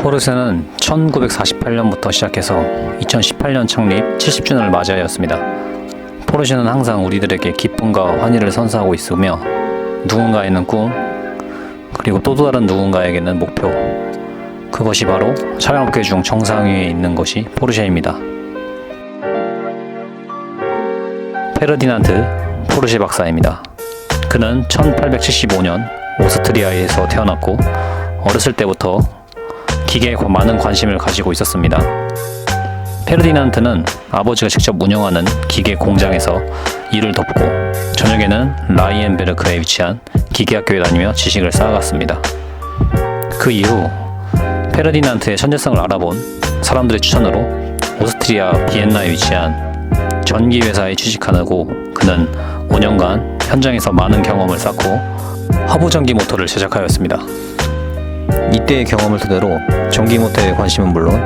포르쉐는 1948년부터 시작해서 2018년 창립 70주년을 맞이하였습니다. 포르쉐는 항상 우리들에게 기쁨과 환희를 선사하고 있으며 누군가에는 꿈, 그리고 또 다른 누군가에게는 목표, 그것이 바로 차량업계 중 정상 위에 있는 것이 포르쉐입니다. 페르디난드 포르쉐 박사입니다. 그는 1875년 오스트리아에서 태어났고 어렸을 때부터 기계에 많은 관심을 가지고 있었습니다. 페르디난트는 아버지가 직접 운영하는 기계 공장에서 일을 돕고 저녁에는 라이엔베르크에 위치한 기계학교에 다니며 지식을 쌓아갔습니다. 그 이후 페르디난트의 천재성을 알아본 사람들의 추천으로 오스트리아 비엔나에 위치한 전기회사에 취직하고 그는 5년간 현장에서 많은 경험을 쌓고 하부전기 모터를 제작하였습니다. 이때의 경험을 토대로 전기 모터에 관심은 물론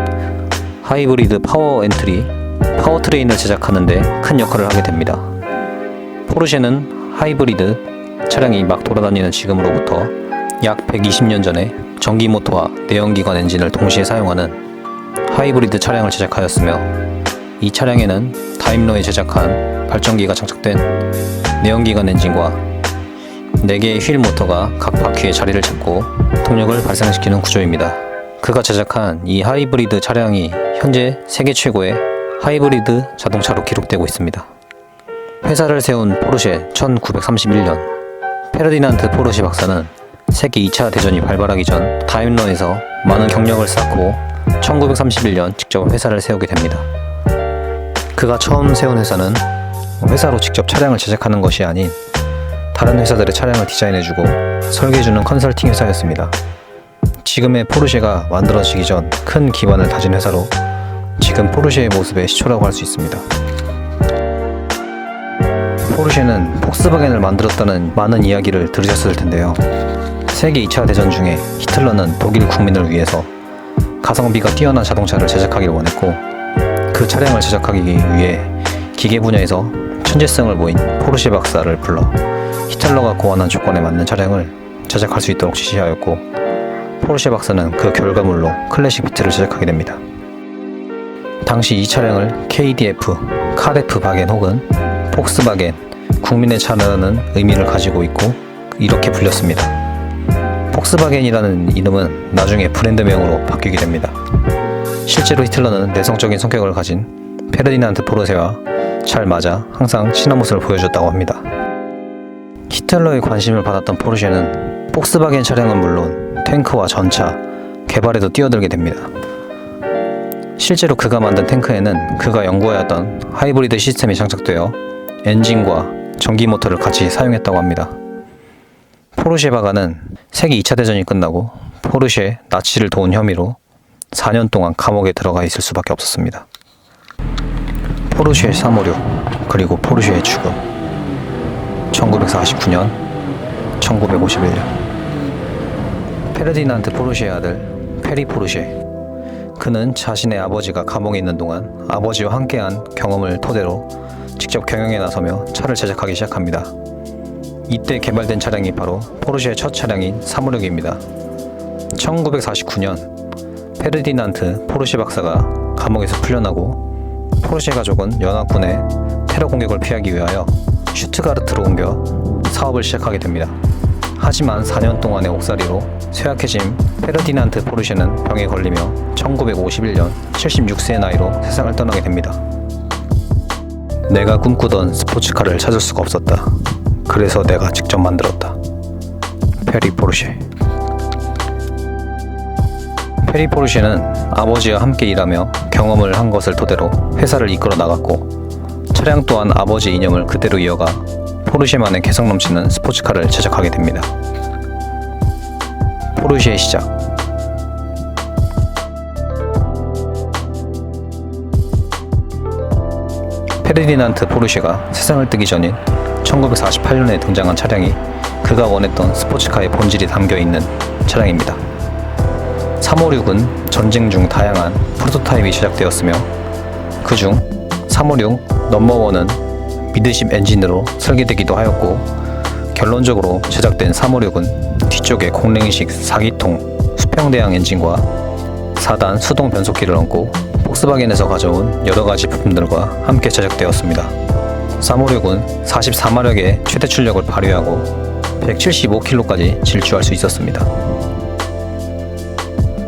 하이브리드 파워트레인을 제작하는 데 큰 역할을 하게 됩니다. 포르쉐는 하이브리드 차량이 막 돌아다니는 지금으로부터 약 120년 전에 전기 모터와 내연기관 엔진을 동시에 사용하는 하이브리드 차량을 제작하였으며 이 차량에는 다임러에 제작한 발전기가 장착된 내연기관 엔진과 4개의 휠 모터가 각 바퀴에 자리를 잡고 동력을 발생시키는 구조입니다. 그가 제작한 이 하이브리드 차량이 현재 세계 최고의 하이브리드 자동차로 기록되고 있습니다. 회사를 세운 포르쉐 1931년 페르디난트 포르쉐 박사는 세계 2차 대전이 발발하기 전 다임러에서 많은 경력을 쌓고 1931년 직접 회사를 세우게 됩니다. 그가 처음 세운 회사는 회사로 직접 차량을 제작하는 것이 아닌 다른 회사들의 차량을 디자인해주고 설계해주는 컨설팅 회사였습니다. 지금의 포르쉐가 만들어지기 전 큰 기반을 다진 회사로 지금 포르쉐의 모습의 시초라고 할 수 있습니다. 포르쉐는 폭스바겐을 만들었다는 많은 이야기를 들으셨을 텐데요. 세계 2차 대전 중에 히틀러는 독일 국민을 위해서 가성비가 뛰어난 자동차를 제작하기를 원했고 그 차량을 제작하기 위해 기계 분야에서 천재성을 보인 포르쉐 박사를 불러 히틀러가 고안한 조건에 맞는 차량을 제작할 수 있도록 지시하였고 포르쉐 박사는 그 결과물로 클래식 비트를 제작하게 됩니다. 당시 이 차량을 KDF, 카데프 바겐 혹은 폭스바겐, 국민의 차라는 의미를 가지고 있고 이렇게 불렸습니다. 폭스바겐이라는 이름은 나중에 브랜드명으로 바뀌게 됩니다. 실제로 히틀러는 내성적인 성격을 가진 페르디난트 포르쉐와 잘 맞아 항상 친한 모습을 보여줬다고 합니다. 히틀러의 관심을 받았던 포르쉐는 폭스바겐 차량은 물론 탱크와 전차, 개발에도 뛰어들게 됩니다. 실제로 그가 만든 탱크에는 그가 연구하였던 하이브리드 시스템이 장착되어 엔진과 전기 모터를 같이 사용했다고 합니다. 포르쉐 박사는 세계 2차 대전이 끝나고 포르쉐 나치를 도운 혐의로 4년 동안 감옥에 들어가 있을 수밖에 없었습니다. 포르쉐 356 그리고 포르쉐의 죽음 1949년 1951년 페르디난트 포르쉐의 아들 페리 포르쉐 그는 자신의 아버지가 감옥에 있는 동안 아버지와 함께한 경험을 토대로 직접 경영에 나서며 차를 제작하기 시작합니다. 이때 개발된 차량이 바로 포르쉐의 첫 차량인 356입니다. 1949년 페르디난트 포르쉐 박사가 감옥에서 풀려나고 포르쉐 가족은 연합군의 테러 공격을 피하기 위하여 슈트가르트로 옮겨 사업을 시작하게 됩니다. 하지만 4년 동안의 옥살이로 쇠약해진 페르디난트 포르쉐는 병에 걸리며 1951년 76세의 나이로 세상을 떠나게 됩니다. 내가 꿈꾸던 스포츠카를 찾을 수가 없었다. 그래서 내가 직접 만들었다. 페리 포르쉐. 페리 포르쉐는 아버지와 함께 일하며 경험을 한 것을 토대로 회사를 이끌어 나갔고 차량 또한 아버지의 이념을 그대로 이어가 포르쉐만의 개성 넘치는 스포츠카를 제작하게 됩니다. 포르쉐의 시작. 페르디난트 포르쉐가 세상을 뜨기 전인 1948년에 등장한 차량이 그가 원했던 스포츠카의 본질이 담겨있는 차량입니다. 356은 전쟁 중 다양한 프로토타입이 제작되었으며 그중 356 넘버1은 미드십 엔진으로 설계되기도 하였고 결론적으로 제작된 356은 뒤쪽에 공랭식 4기통 수평대양 엔진과 4단 수동 변속기를 얹고 폭스바겐에서 가져온 여러가지 부품들과 함께 제작되었습니다. 356은 44마력의 최대 출력을 발휘하고 175km까지 질주할 수 있었습니다.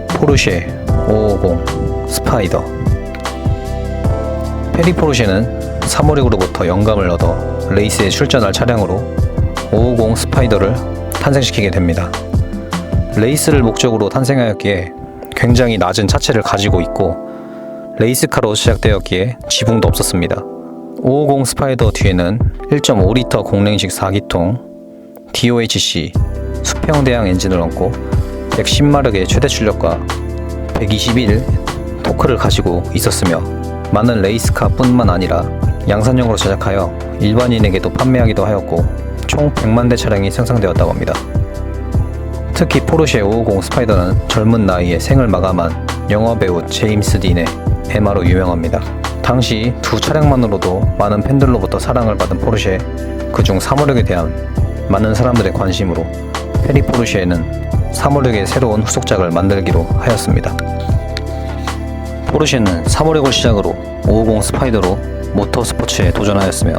포르쉐 550 스파이더. 페리 포르쉐는 356으로부터 영감을 얻어 레이스에 출전할 차량으로 550 스파이더를 탄생시키게 됩니다. 레이스를 목적으로 탄생하였기에 굉장히 낮은 차체를 가지고 있고 레이스카로 시작되었기에 지붕도 없었습니다. 550 스파이더 뒤에는 1.5리터 공랭식 4기통 DOHC 수평대항 엔진을 얹고 110마력의 최대 출력과 121 토크를 가지고 있었으며 많은 레이스카 뿐만 아니라 양산용으로 제작하여 일반인에게도 판매하기도 하였고 총 100만 대 차량이 생산되었다고 합니다. 특히 포르쉐 550 스파이더는 젊은 나이에 생을 마감한 영화배우 제임스 딘의 에마로 유명합니다. 당시 두 차량만으로도 많은 팬들로부터 사랑을 받은 포르쉐, 그중 356에 대한 많은 사람들의 관심으로 페리 포르쉐는 356의 새로운 후속작을 만들기로 하였습니다. 포르쉐는 356을 시작으로 550 스파이더로 모터스포츠에 도전하였으며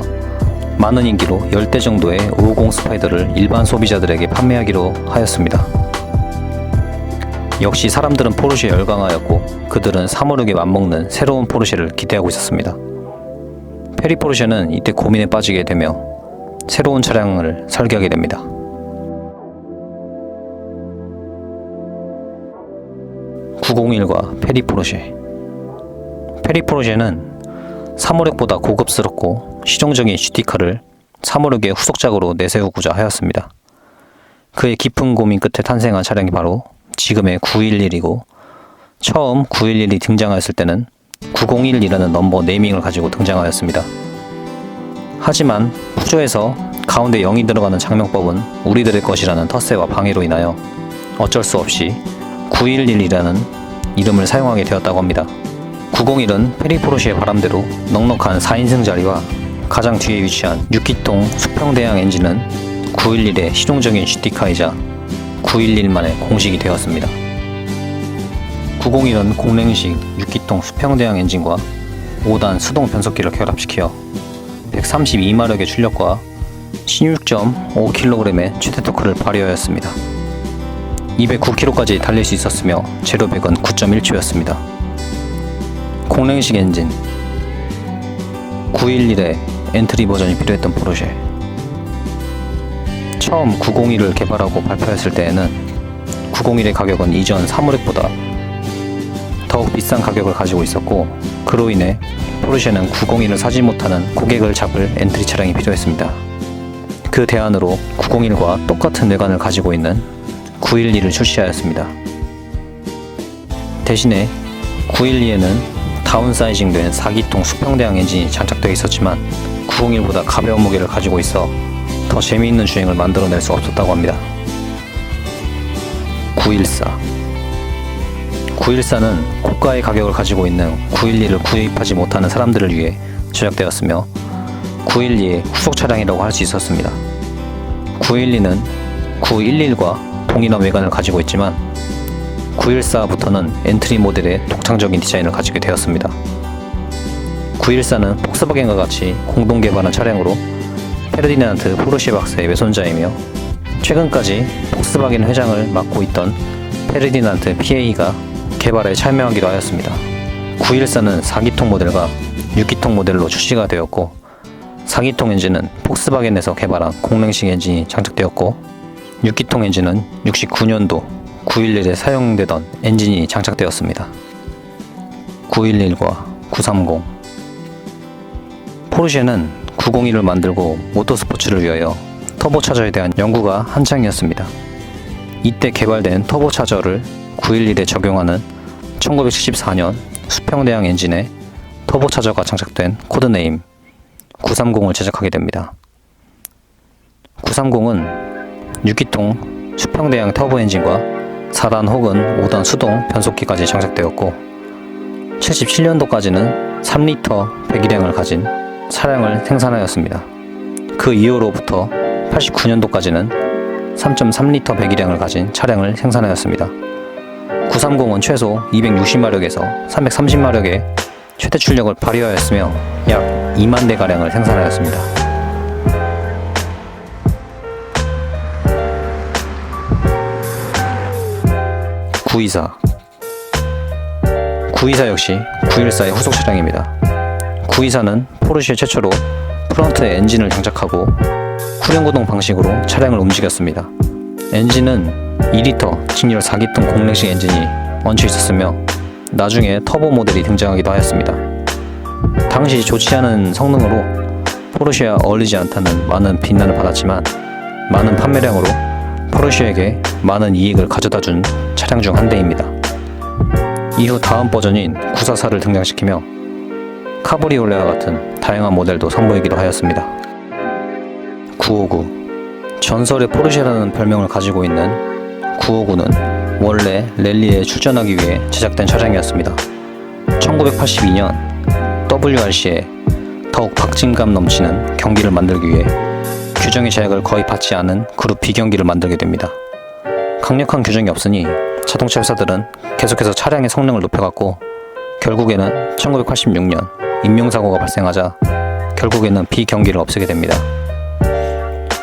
많은 인기로 10대 정도의 550 스파이더를 일반 소비자들에게 판매하기로 하였습니다. 역시 사람들은 포르쉐에 열광하였고 그들은 356에 맞먹는 새로운 포르쉐를 기대하고 있었습니다. 페리 포르쉐는 이때 고민에 빠지게 되며 새로운 차량을 설계하게 됩니다. (901과) 페리 포르쉐. 페리 포르쉐는 356보다 고급스럽고 실용적인 GT카를 356의 후속작으로 내세우고자 하였습니다. 그의 깊은 고민 끝에 탄생한 차량이 바로 지금의 911이고 처음 911이 등장하였을 때는 901이라는 넘버 네이밍을 가지고 등장하였습니다. 하지만 푸조에서 가운데 0이 들어가는 장명법은 우리들의 것이라는 텃세와 방해로 인하여 어쩔 수 없이 911이라는 이름을 사용하게 되었다고 합니다. 901은 페리 포르쉐의 바람대로 넉넉한 4인승 자리와 가장 뒤에 위치한 6기통 수평대항 엔진은 911의 실용적인 GT카이자 911만의 공식이 되었습니다. 901은 공랭식 6기통 수평대항 엔진과 5단 수동 변속기를 결합시켜 132마력의 출력과 16.5kg의 최대 토크를 발휘하였습니다. 209km까지 달릴 수 있었으며 제로백은 9.1초였습니다. 공랭식 엔진 911의 엔트리 버전이 필요했던 포르쉐. 처음 901을 개발하고 발표했을 때에는 901의 가격은 이전 356보다 더욱 비싼 가격을 가지고 있었고 그로 인해 포르쉐는 901을 사지 못하는 고객을 잡을 엔트리 차량이 필요했습니다. 그 대안으로 901과 똑같은 외관을 가지고 있는 912를 출시하였습니다. 대신에 912에는 다운사이징된 4기통 수평대항 엔진이 장착되어 있었지만 901보다 가벼운 무게를 가지고 있어 더 재미있는 주행을 만들어낼 수 없었다고 합니다. 914는 고가의 가격을 가지고 있는 912를 구입하지 못하는 사람들을 위해 제작되었으며 912의 후속 차량이라고 할 수 있었습니다. 912는 911과 동일한 외관을 가지고 있지만 914부터는 엔트리 모델의 독창적인 디자인을 가지게 되었습니다. 914는 폭스바겐과 같이 공동 개발한 차량으로 페르디난트 포르쉐 박사의 외손자이며 최근까지 폭스바겐 회장을 맡고 있던 페르디난트 PA가 개발에 참여하기도 하였습니다. 914는 4기통 모델과 6기통 모델로 출시가 되었고 4기통 엔진은 폭스바겐에서 개발한 공랭식 엔진이 장착되었고 6기통 엔진은 69년도 911에 사용되던 엔진이 장착되었습니다. 911과 930. 포르쉐는 901을 만들고 모터스포츠를 위하여 터보차저에 대한 연구가 한창이었습니다. 이때 개발된 터보차저를 911에 적용하는 1974년 수평대항 엔진에 터보차저가 장착된 코드네임 930을 제작하게 됩니다. 930은 6기통 수평대항 터보 엔진과 4단 혹은 5단 수동 변속기까지 장착되었고 77년도까지는 3리터 배기량을 가진 차량을 생산하였습니다. 그 이후로부터 89년도까지는 3.3리터 배기량을 가진 차량을 생산하였습니다. 930은 최소 260마력에서 330마력의 최대 출력을 발휘하였으며 약 2만 대가량을 생산하였습니다. 구이사 역시 914의 후속 차량입니다. 924는 포르쉐 최초로 프론트에 엔진을 장착하고 후륜구동 방식으로 차량을 움직였습니다. 엔진은 2리터 직렬 4기통 공랭식 엔진이 얹혀 있었으며 나중에 터보 모델이 등장하기도 하였습니다. 당시 좋지 않은 성능으로 포르쉐와 어울리지 않다는 많은 비난을 받았지만 많은 판매량으로 포르쉐에게 많은 이익을 가져다준 차량 중 한 대입니다. 이후 다음 버전인 944를 등장시키며 카브리올레와 같은 다양한 모델도 선보이기도 하였습니다. 959 전설의 포르쉐라는 별명을 가지고 있는 959는 원래 랠리에 출전하기 위해 제작된 차량이었습니다. 1982년 WRC에 더욱 박진감 넘치는 경기를 만들기 위해 규정의 제약을 거의 받지 않은 그룹 B 경기를 만들게 됩니다. 강력한 규정이 없으니 자동차 회사들은 계속해서 차량의 성능을 높여갔고 결국에는 1986년 인명사고가 발생하자 결국에는 B 경기를 없애게 됩니다.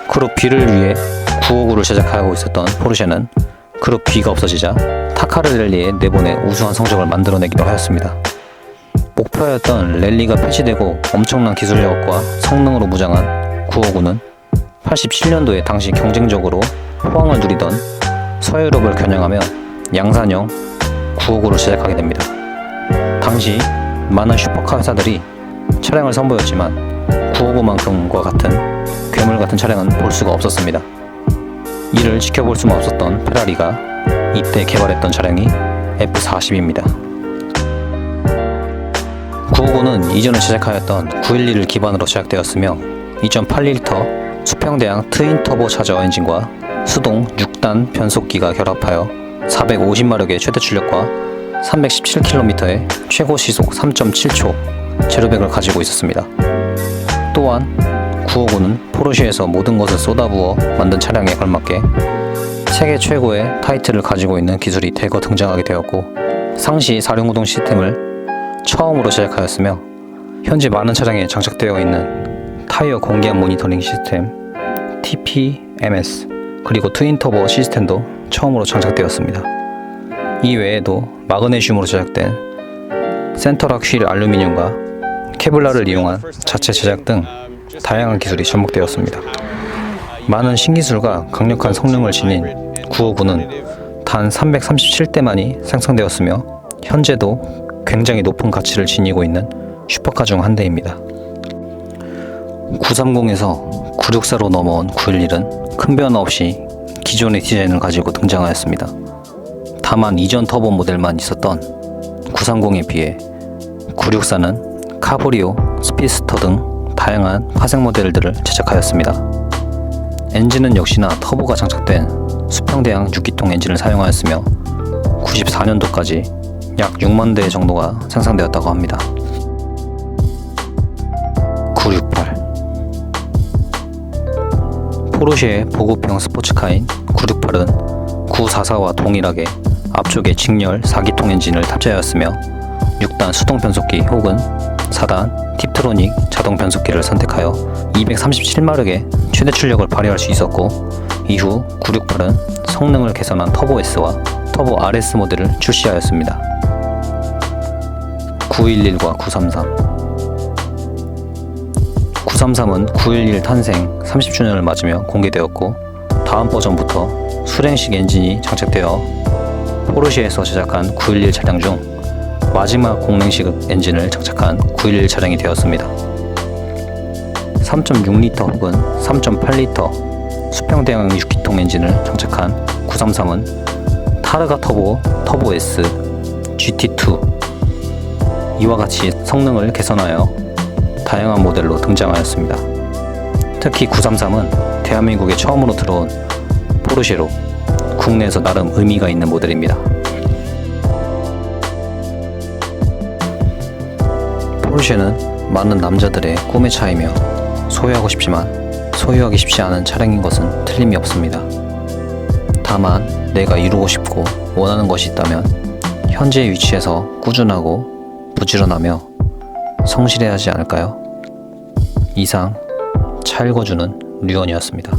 그룹 B를 위해 959를 제작하고 있었던 포르쉐는 그룹 B가 없어지자 타카르 랠리에 내보내 우수한 성적을 만들어내기도 하였습니다. 목표였던 랠리가 폐지되고 엄청난 기술력과 성능으로 무장한 959는 87년도에 당시 경쟁적으로 호황을 누리던 서유럽을 겨냥하며 양산형 959를 제작하게 됩니다. 당시 많은 슈퍼카 회사들이 차량을 선보였지만 959만큼과 같은 괴물 같은 차량은 볼 수가 없었습니다. 이를 지켜볼 수만 없었던 페라리가 이때 개발했던 차량이 F40입니다. 959는 이전에 제작하였던 911을 기반으로 제작되었으며 2.8L 수평대양 트윈 터보 차저 엔진과 수동 6단 변속기가 결합하여 450마력의 최대 출력과 317km의 최고 시속 3.7초 제로백을 가지고 있었습니다. 또한 959는 포르쉐에서 모든 것을 쏟아부어 만든 차량에 걸맞게 세계 최고의 타이틀을 가지고 있는 기술이 대거 등장하게 되었고 상시 4륜구동 시스템을 처음으로 제작하였으며 현재 많은 차량에 장착되어 있는 타이어 공기압 모니터링 시스템 TPMS 그리고 트윈 터보 시스템도 처음으로 장착되었습니다. 이 외에도 마그네슘으로 제작된 센터락 휠 알루미늄과 케블라를 이용한 자체 제작 등 다양한 기술이 접목되었습니다. 많은 신기술과 강력한 성능을 지닌 959는 단 337대만이 생산되었으며 현재도 굉장히 높은 가치를 지니고 있는 슈퍼카 중 한 대입니다. 930에서 964로 넘어온 911은 큰 변화 없이 기존의 디자인을 가지고 등장하였습니다. 다만 이전 터보 모델만 있었던 930에 비해 964는 카브리오, 스피드스터 등 다양한 파생 모델들을 제작하였습니다. 엔진은 역시나 터보가 장착된 수평대양 6기통 엔진을 사용하였으며 94년도까지 약 6만 대 정도가 생산되었다고 합니다. 968 포르쉐의 보급형 스포츠카인 968은 944와 동일하게 앞쪽에 직렬 4기통 엔진을 탑재하였으며 6단 수동 변속기 혹은 4단 팁트로닉 자동 변속기를 선택하여 237마력의 최대 출력을 발휘할 수 있었고 이후 968은 성능을 개선한 터보 S와 터보 RS 모델을 출시하였습니다. 911과 933 933은 911 탄생 30주년을 맞으며 공개되었고 다음 버전부터 수랭식 엔진이 장착되어 포르쉐에서 제작한 911 차량 중 마지막 공랭식 엔진을 장착한 911 차량이 되었습니다. 3.6L 혹은 3.8L 수평대양 6기통 엔진을 장착한 933은 타르가 터보, 터보 S, GT2 이와 같이 성능을 개선하여 다양한 모델로 등장하였습니다. 특히 933은 대한민국에 처음으로 들어온 포르쉐로 국내에서 나름 의미가 있는 모델입니다. 포르쉐는 많은 남자들의 꿈의 차이며 소유하고 싶지만 소유하기 쉽지 않은 차량인 것은 틀림이 없습니다. 다만 내가 이루고 싶고 원하는 것이 있다면 현재의 위치에서 꾸준하고 부지런하며 성실해야 하지 않을까요? 이상 차 읽어주는 류원이었습니다.